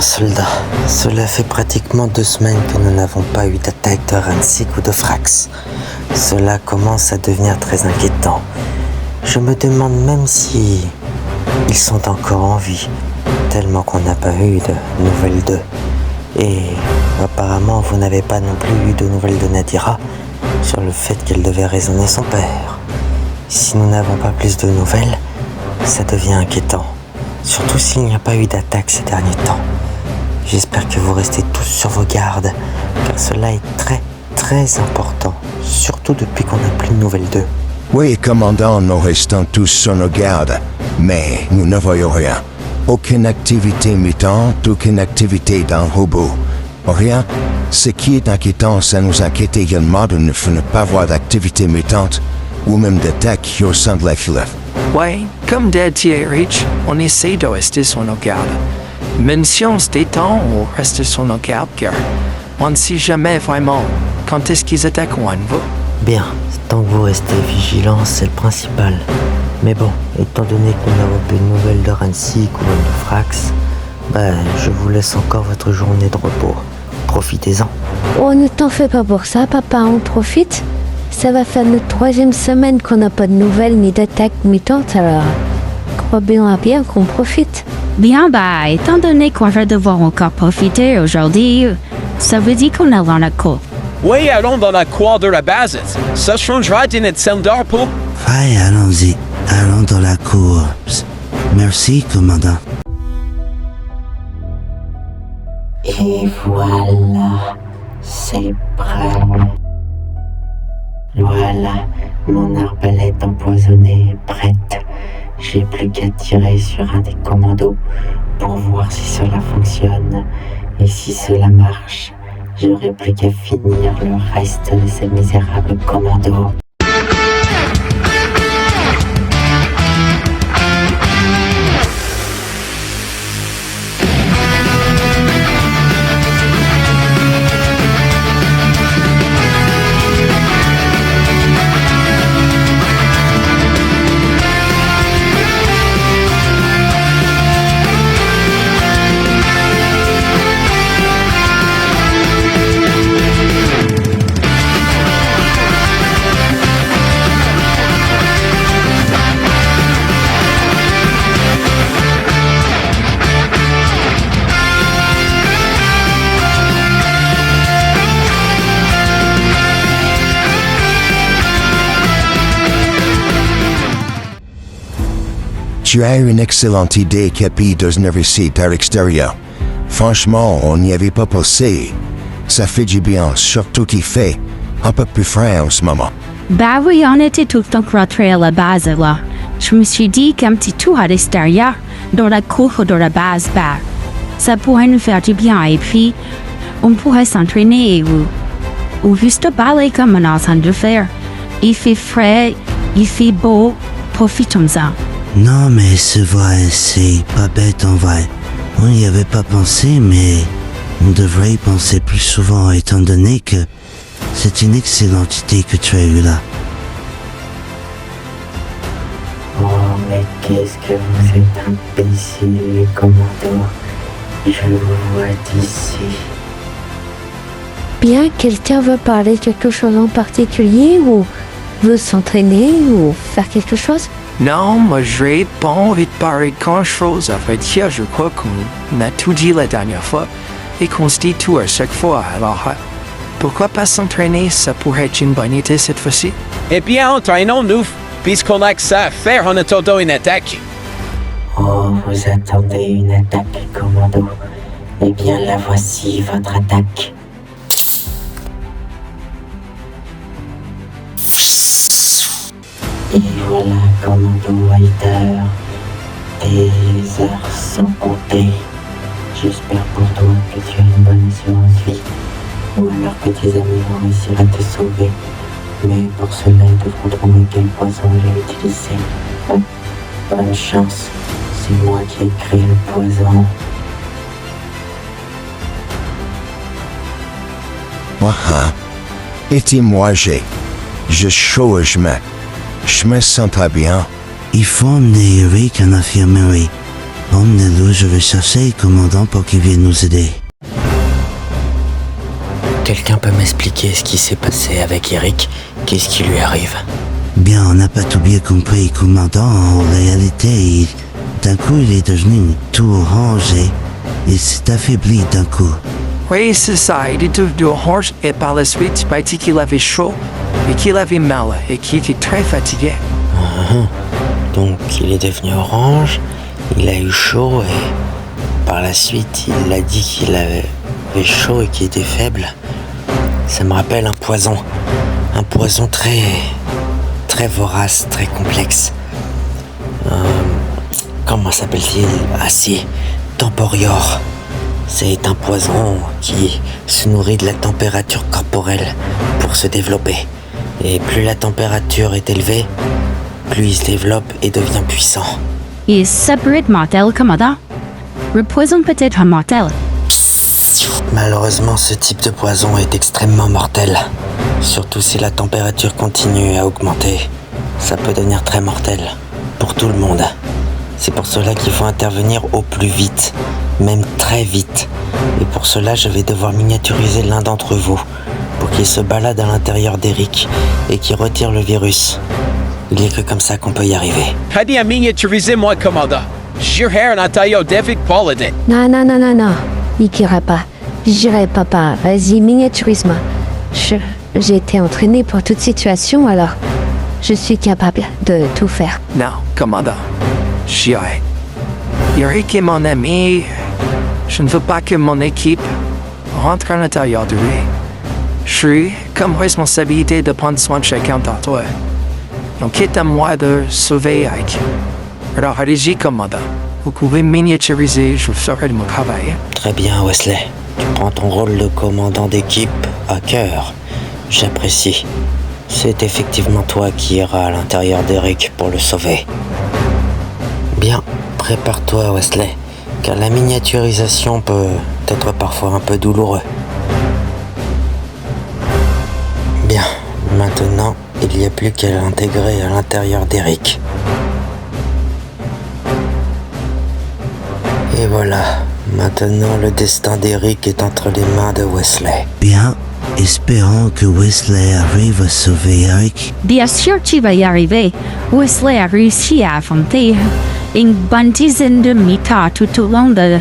soldat. Cela fait pratiquement 2 semaines que nous n'avons pas eu d'attaque de Ransik ou de Frax. Cela commence à devenir très inquiétant. Je me demande même si ils sont encore en vie, tellement qu'on n'a pas eu de nouvelles d'eux. Et apparemment, vous n'avez pas non plus eu de nouvelles de Nadira sur le fait qu'elle devait raisonner son père. Si nous n'avons pas plus de nouvelles, ça devient inquiétant. Surtout s'il n'y a pas eu d'attaque ces derniers temps. J'espère que vous restez tous sur vos gardes, car cela est très, très important, surtout depuis qu'on n'a plus de nouvelles d'eux. Oui, commandant, nous restons tous sur nos gardes, mais nous ne voyons rien. Aucune activité mutante, aucune activité dans le robot. Rien. Ce qui est inquiétant, ça nous inquiète également de ne pas voir d'activité mutante ou même d'attaque au sein de la fleuve. Ouais, comme dit TRH, on essaie de rester sur nos gardes. Même si on se détend, on reste sur nos gardes car on ne sait jamais vraiment quand est-ce qu'ils attaqueront à nouveau. Bien, tant que vous restez vigilants, c'est le principal. Mais bon, étant donné que nous n'avons plus de nouvelles de Ransik ou même de Frax, je vous laisse encore votre journée de repos. Profitez-en. Oh, ne t'en fais pas pour ça, papa, on profite. Ça va faire notre 3e semaine qu'on n'a pas de nouvelles ni d'attaques mutantes, alors crois bien qu'on profite. Bien, étant donné qu'on va devoir encore profiter aujourd'hui, ça veut dire qu'on est dans la cour. Oui, allons dans la cour de la base. Ça changera de notre salle de repos. Ouais, allons-y. Allons dans la cour. Merci, commandant. Et voilà, c'est prêt. Voilà, mon arbalète empoisonnée est prête. J'ai plus qu'à tirer sur un des commandos pour voir si cela fonctionne. Et si cela marche, j'aurai plus qu'à finir le reste de ces misérables commandos. Tu as une excellente idée, Capi, de venir ici à l'extérieur. Franchement, on n'y avait pas pensé. Ça fait du bien, surtout qu'il fait un peu plus frais en ce moment. Oui, on était tout le temps rentrés à la base, là. Je me suis dit qu'un petit tour à l'extérieur, dans la cour de la base, ça pourrait nous faire du bien. Et puis, on pourrait s'entraîner ou juste parler comme on est en train de faire. Il fait frais, il fait beau, profitons-en. Non, mais c'est vrai, c'est pas bête en vrai. On n'y avait pas pensé, mais on devrait y penser plus souvent, étant donné que c'est une excellente idée que tu as eue là. Oh, mais qu'est-ce que vous êtes imbéciles, les commandos. Je vous vois d'ici. Bien, quelqu'un veut parler quelque chose en particulier ou veut s'entraîner ou faire quelque chose? Non, moi j'ai pas envie de parler grand-chose. En fait, hier, je crois qu'on a tout dit la dernière fois et qu'on se dit tout à chaque fois. Alors, pourquoi pas s'entraîner? Ça pourrait être une bonne idée cette fois-ci. Eh bien, entraînons-nous, puisqu'on a que ça à faire en attendant une attaque. Oh, vous attendez une attaque, commando. Eh bien, la voici, votre attaque. Et voilà, commando Rider. Des heures sans compter. J'espère pour toi que tu as une bonne assurance vie. Ou alors que tes amis vont réussir à te sauver. Mais pour cela, ils devront trouver quel poison j'ai utilisé. Bonne chance. C'est moi qui ai créé le poison. Et moi, je chaud au chemin. Je me sens très bien. Il faut emmener Eric en infirmerie. Emmenez-le, je vais chercher le commandant pour qu'il vienne nous aider. Quelqu'un peut m'expliquer ce qui s'est passé avec Eric? Qu'est-ce qui lui arrive? Bien, on n'a pas tout bien compris, commandant. En réalité, d'un coup, il est devenu tout orange et il s'est affaibli d'un coup. Oui, c'est ça, il est devenu orange et par la suite, il m'a dit qu'il avait chaud et qu'il avait mal et qu'il était très fatigué. Donc il est devenu orange, il a eu chaud et par la suite il a dit qu'il avait chaud et qu'il était faible. Ça me rappelle un poison très vorace, très complexe. Comment s'appelle-t-il? Ah si, Temporior. C'est un poison qui se nourrit de la température corporelle pour se développer. Et plus la température est élevée, plus il se développe et devient puissant. Et ça peut être mortel, commandant. Le poison peut être mortel. Malheureusement, ce type de poison est extrêmement mortel. Surtout si la température continue à augmenter. Ça peut devenir très mortel. Pour tout le monde. C'est pour cela qu'il faut intervenir au plus vite. Même très vite. Et pour cela, je vais devoir miniaturiser l'un d'entre vous. Pour qu'il se balade à l'intérieur d'Eric et qu'il retire le virus. Il n'y a que comme ça qu'on peut y arriver. Hadi a miniaturiser moi, commandant. J'irai à l'intérieur d'Eric Paladin. Non. Il n'ira pas. J'irai, papa. Vas-y, miniaturise-moi. J'ai été entraînée pour toute situation, alors je suis capable de tout faire. Non, commandant, j'irai. Eric est mon ami. Je ne veux pas que mon équipe rentre à l'intérieur de lui. Je suis comme responsabilité de prendre soin de chacun d'entre eux. Donc, quitte à moi de sauver Eric. Alors, allez-y, commandant. Vous pouvez miniaturiser, je ferai de mon travail. Très bien, Wesley. Tu prends ton rôle de commandant d'équipe à cœur. J'apprécie. C'est effectivement toi qui iras à l'intérieur d'Eric pour le sauver. Bien, prépare-toi, Wesley, car la miniaturisation peut être parfois un peu douloureux. Bien, maintenant, il n'y a plus qu'à l'intégrer à l'intérieur d'Eric. Et voilà, maintenant le destin d'Eric est entre les mains de Wesley. Bien, espérons que Wesley arrive à sauver Eric. Bien sûr, tu vas y arriver. Wesley a réussi à affronter une bonne dizaine de mitas tout au long de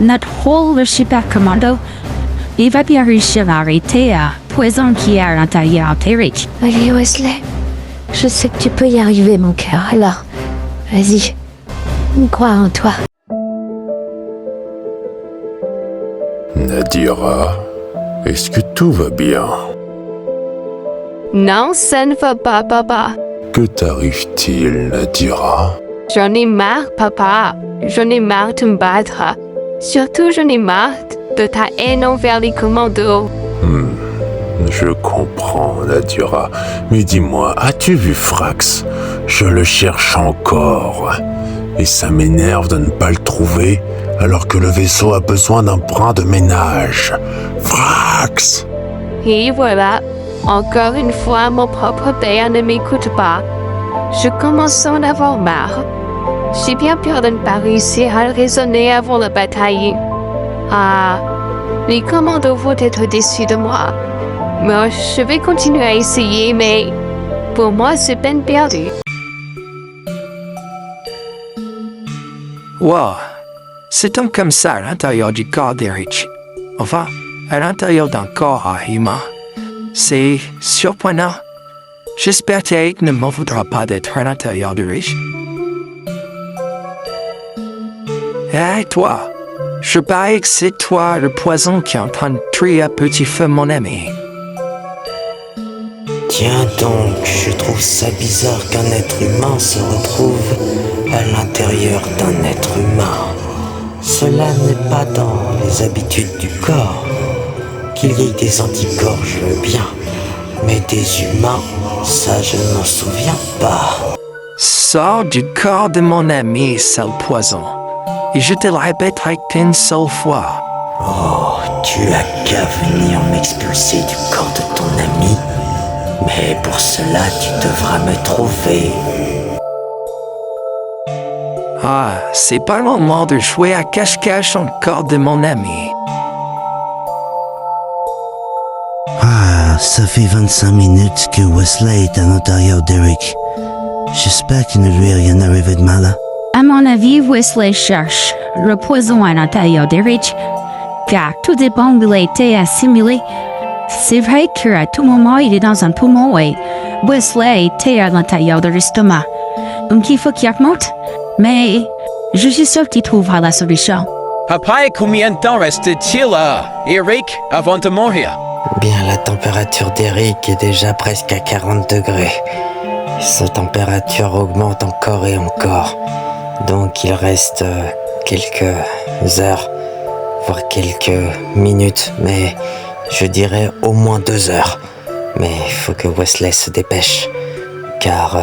notre rôle de super commando. Il va bien réussir à arrêter un poison qui est à l'intérieur d'Eric. Allez, Wesley. Je sais que tu peux y arriver, mon cœur. Alors, vas-y. On croit en toi. Nadira, est-ce que tout va bien? Non, ça ne va pas, papa. Que t'arrive-t-il, Nadira? J'en ai marre, papa. J'en ai marre de me battre. Surtout, j'en ai marre de ta haine envers les commandos. Je comprends, Nadira. Mais dis-moi, as-tu vu Frax? Je le cherche encore. Et ça m'énerve de ne pas le trouver, alors que le vaisseau a besoin d'un brin de ménage. Frax! Et voilà, encore une fois, mon propre père ne m'écoute pas. Je commence à en avoir marre. J'ai bien peur de ne pas réussir à le raisonner avant la bataille. Ah, les commandos vont être déçus de moi. Mais je vais continuer à essayer, mais pour moi, c'est peine perdue. Wow, c'est donc comme ça à l'intérieur du corps d'Eric. Enfin, à l'intérieur d'un corps à humain. C'est surprenant. J'espère qu'Eric ne m'en voudra pas d'être à l'intérieur d'Eric. Hey, toi, je parie que c'est toi le poison qui est en train de tuer à petit feu mon ami. Tiens donc, je trouve ça bizarre qu'un être humain se retrouve à l'intérieur d'un être humain. Cela n'est pas dans les habitudes du corps. Qu'il y ait des anticorps, je veux bien. Mais des humains, ça je ne m'en souviens pas. Sors du corps de mon ami, sale poison. Et je te le répéterai qu'une seule fois. Oh, tu as qu'à venir m'expulser du corps de ton ami. Mais pour cela, tu devras me trouver. Ah, c'est pas le moment de jouer à cache-cache encore de mon ami. Ah, ça fait 25 minutes que Wesley est à l'intérieur d'Eric. J'espère qu'il ne lui est rien arrivé de mal. À mon avis, Wesley cherche le poison à l'intérieur d'Eric, car tout dépend où il a été assimilé. C'est vrai qu'à tout moment, il est dans un poumon et Wesley était à l'intérieur de l'estomac. Donc il faut qu'il remonte, mais je suis sûr qu'il trouvera la solution. Après, combien de temps reste-t-il à Eric avant de mourir? Bien, la température d'Eric est déjà presque à 40 degrés. Sa température augmente encore et encore. Donc il reste quelques heures, voire quelques minutes, mais je dirais au moins 2 heures. Mais il faut que Wesley se dépêche, car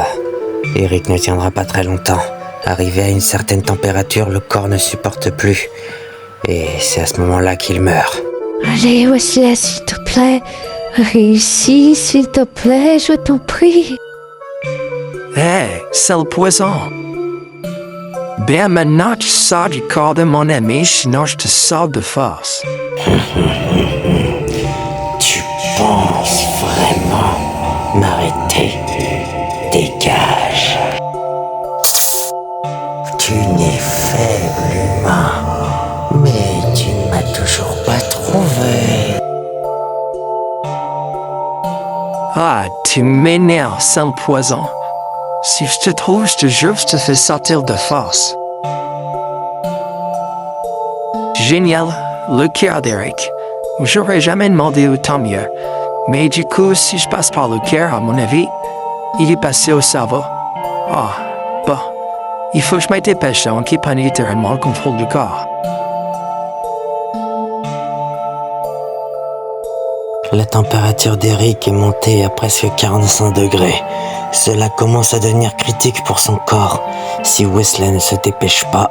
Eric ne tiendra pas très longtemps. Arrivé à une certaine température, le corps ne supporte plus. Et c'est à ce moment-là qu'il meurt. Allez, Wesley, s'il te plaît. Réussis, s'il te plaît, je t'en prie. Hey, c'est le poison. Bien maintenant, tu sors du corps de mon ami, sinon je te sors de force. Tu penses vraiment m'arrêter? Dégage. Tu n'es faible, humain, mais tu ne m'as toujours pas trouvé. Ah, tu m'énerves, c'est le poison. Si je te trouve, je te jure, je te fais sortir de force. Génial, le cœur d'Eric. J'aurais jamais demandé autant mieux. Mais du coup, si je passe par le cœur, à mon avis, il est passé au cerveau. Ah, bon. Il faut que je me dépêche avant qu'il prenne littéralement le contrôle du corps. La température d'Eric est montée à presque 45 degrés. Cela commence à devenir critique pour son corps. Si Wesley ne se dépêche pas,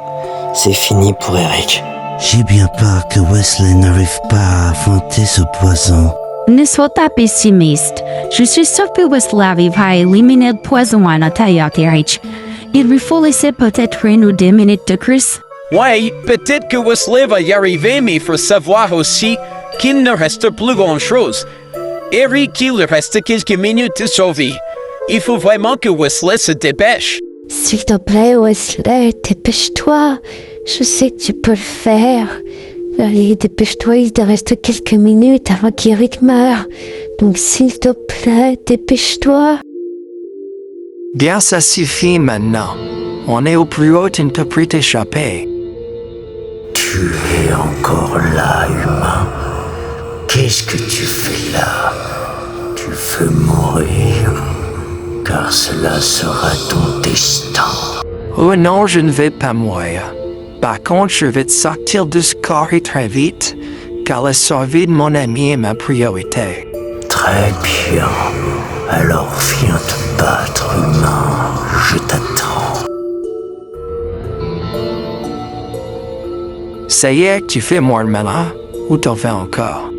c'est fini pour Eric. J'ai bien peur que Wesley n'arrive pas à affronter ce poison. Ne sois pas pessimiste. Je suis sûr que Wesley arrivera à éliminer le poison à l'intérieur d'Eric. Il lui faut laisser peut-être 1 ou 2 minutes de plus. Ouais, peut-être que Wesley va y arriver, mais il faut savoir aussi qu'il ne reste plus grand-chose. Eric, il lui reste quelques minutes de survie. Il faut vraiment que Wesley se dépêche. S'il te plaît, Wesley, dépêche-toi. Je sais que tu peux le faire. Allez, dépêche-toi, il te reste quelques minutes avant qu'Eric meure. Donc s'il te plaît, dépêche-toi. Bien, ça suffit maintenant. On est au plus haut, tu ne peux plus t'échapper. Tu es encore là, humain. Qu'est-ce que tu fais là? Tu veux mourir, car cela sera ton destin. Oh non, je ne vais pas mourir. Par contre, je vais te sortir de ce corps et très vite, car la survie de mon ami est ma priorité. Très bien. Alors viens te battre, humain. Je t'attends. Ça y est, tu fais moins le malin, ou t'en fais encore?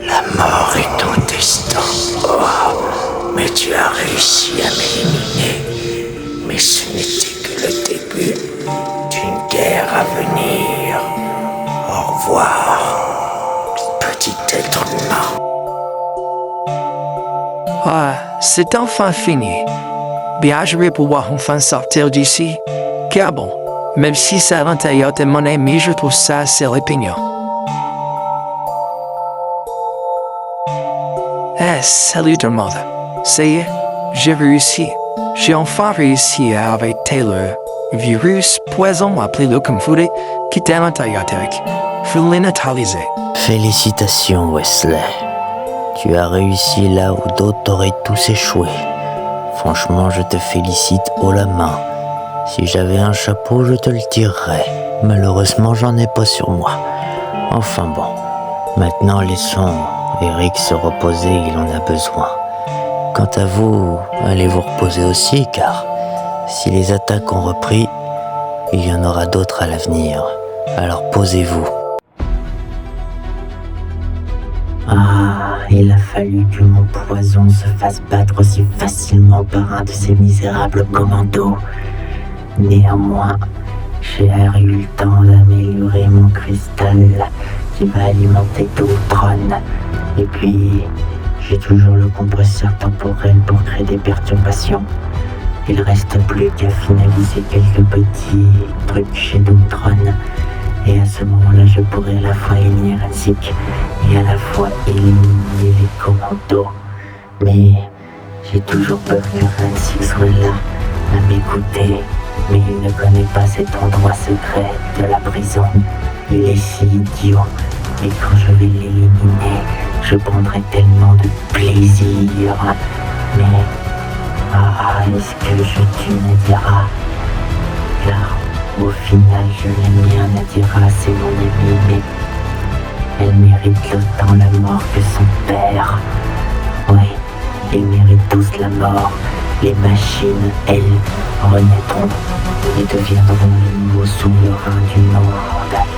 La mort est ton destin. Oh, mais tu as réussi à m'éliminer. Mais ce n'était que le début d'une guerre à venir. Au revoir, petit être humain. Ah, c'est enfin fini. Bien, je vais pouvoir enfin sortir d'ici. Car bon, même si c'est à l'intérieur de mon ami, je trouve ça assez répugnant. Eh, salut tout le monde. Ça y est, j'ai réussi. J'ai enfin réussi à arrêter le virus poison, appelez-le comme vous voulez, qui était à l'intérieur d'Eric. Faut le neutraliser. Félicitations, Wesley. Tu as réussi là où d'autres auraient tous échoué. Franchement, je te félicite haut la main. Si j'avais un chapeau, je te le tirerais. Malheureusement, j'en ai pas sur moi. Enfin bon, maintenant laissons Eric se reposer, il en a besoin. Quant à vous, allez vous reposer aussi, car si les attaques ont repris, il y en aura d'autres à l'avenir. Alors posez-vous. Ah, il a fallu que mon poison se fasse battre aussi facilement par un de ces misérables commandos. Néanmoins, j'ai eu le temps d'améliorer mon cristal qui va alimenter Doomtron. Et puis, j'ai toujours le compresseur temporel pour créer des perturbations. Il reste plus qu'à finaliser quelques petits trucs chez Doomtron. Et à ce moment-là, je pourrai à la fois éliminer Renzik et à la fois éliminer les commandos. Mais j'ai toujours peur que Renzik soit là à m'écouter. Mais il ne connaît pas cet endroit secret de la prison. Il est si idiot. Et quand je vais l'éliminer, je prendrai tellement de plaisir. Mais est-ce que je tue Nadira? Car au final, je l'aime bien, Nadira, c'est mon amie, mais elle mérite autant la mort que son père. Oui, ils méritent tous la mort. Les machines, elles, renaîtront et deviendront les nouveaux souverains du monde.